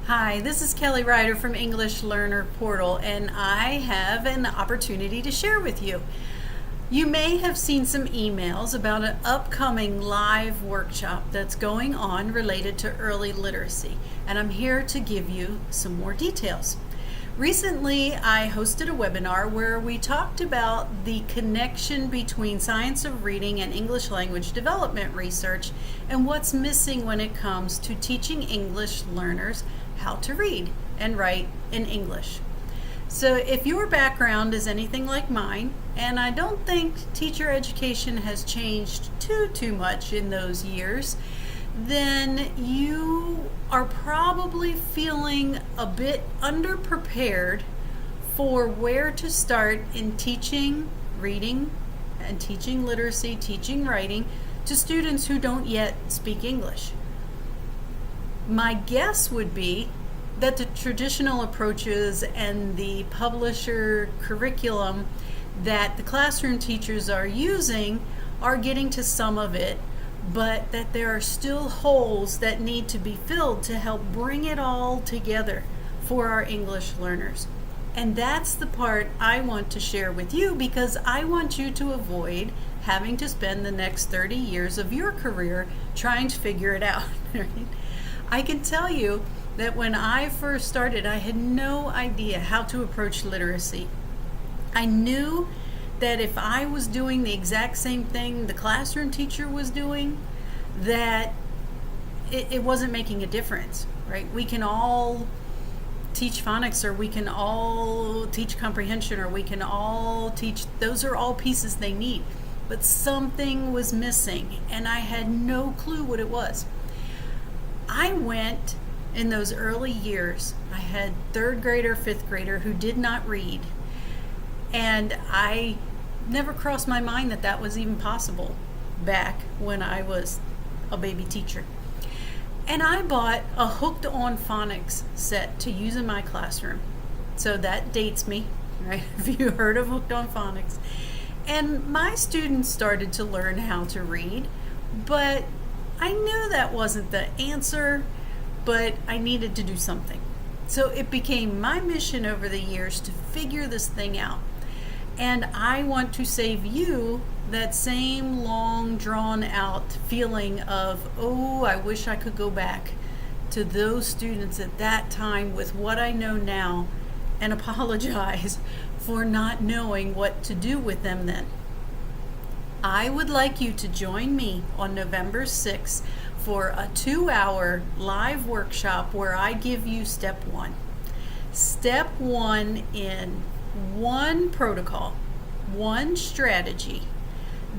Hi, this is Kelly Ryder from English Learner Portal, and I have an opportunity to share with you. You may have seen some emails about an upcoming live workshop that's going on related to early literacy, and I'm here to give you some more details. Recently, I hosted a webinar where we talked about the connection between science of reading and English language development research and what's missing when it comes to teaching English learners how to read and write in English. So if your background is anything like mine, and I don't think teacher education has changed too much in those years, then you are probably feeling a bit underprepared for where to start in teaching reading and teaching literacy, teaching writing to students who don't yet speak English. My guess would be that the traditional approaches and the publisher curriculum that the classroom teachers are using are getting to some of it, but that there are still holes that need to be filled to help bring it all together for our English learners. And that's the part I want to share with you, because I want you to avoid having to spend the next 30 years of your career trying to figure it out. Right? I can tell you that when I first started, I had no idea how to approach literacy. I knew that if I was doing the exact same thing the classroom teacher was doing, that it wasn't making a difference, right? We can all teach phonics, or we can all teach comprehension, or we can all teach, those are all pieces they need. But something was missing, and I had no clue what it was. I went in those early years, I had third grader, fifth grader who did not read, and I never crossed my mind that that was even possible back when I was a baby teacher. And I bought a Hooked on Phonics set to use in my classroom. So that dates me, right? If you heard of Hooked on Phonics. And my students started to learn how to read, but I knew that wasn't the answer, but I needed to do something. So it became my mission over the years to figure this thing out. And I want to save you that same long drawn out feeling of, oh, I wish I could go back to those students at that time with what I know now, and apologize for not knowing what to do with them then. I would like you to join me on November 6th for a 2-hour live workshop where I give you step one. Step one in one protocol, one strategy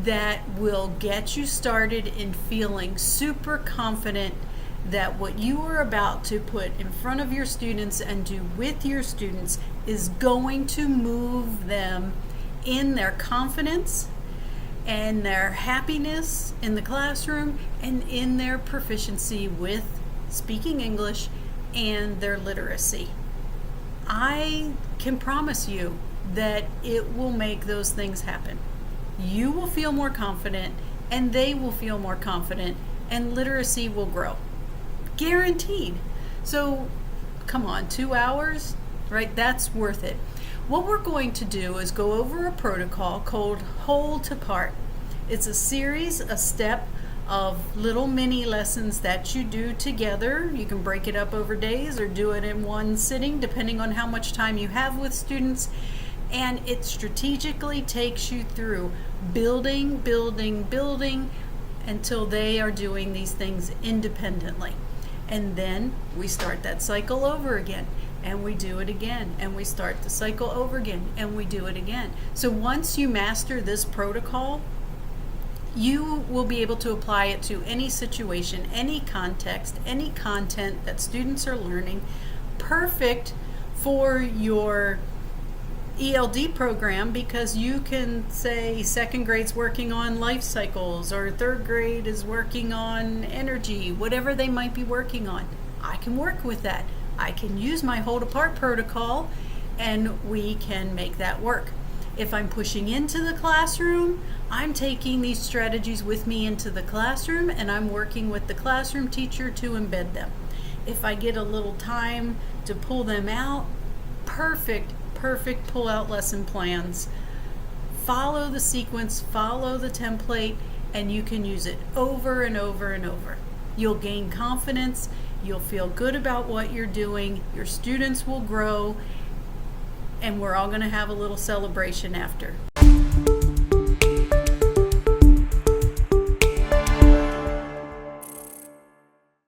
that will get you started in feeling super confident that what you are about to put in front of your students and do with your students is going to move them in their confidence and their happiness in the classroom and in their proficiency with speaking English and their literacy. I can promise you that it will make those things happen. You will feel more confident, and they will feel more confident, and literacy will grow. Guaranteed. So come on, 2 hours, right? That's worth it. What we're going to do is go over a protocol called Whole to Part. It's a series, a step of little mini lessons that you do together. You can break it up over days or do it in one sitting, depending on how much time you have with students. And it strategically takes you through building until they are doing these things independently. And then we start that cycle over again, and we do it again, and we start the cycle over again, and we do it again. So once you master this protocol, you will be able to apply it to any situation, any context, any content that students are learning. Perfect for your ELD program, because you can say second grade's working on life cycles, or third grade is working on energy, whatever they might be working on. I can work with that. I can use my Hold Apart protocol, and we can make that work. If I'm pushing into the classroom, I'm taking these strategies with me into the classroom, and I'm working with the classroom teacher to embed them. if I get a little time to pull them out, perfect pull out lesson plans. Follow the sequence, follow the template, and you can use it over and over and over. You'll gain confidence, you'll feel good about what you're doing, your students will grow, and we're all going to have a little celebration after.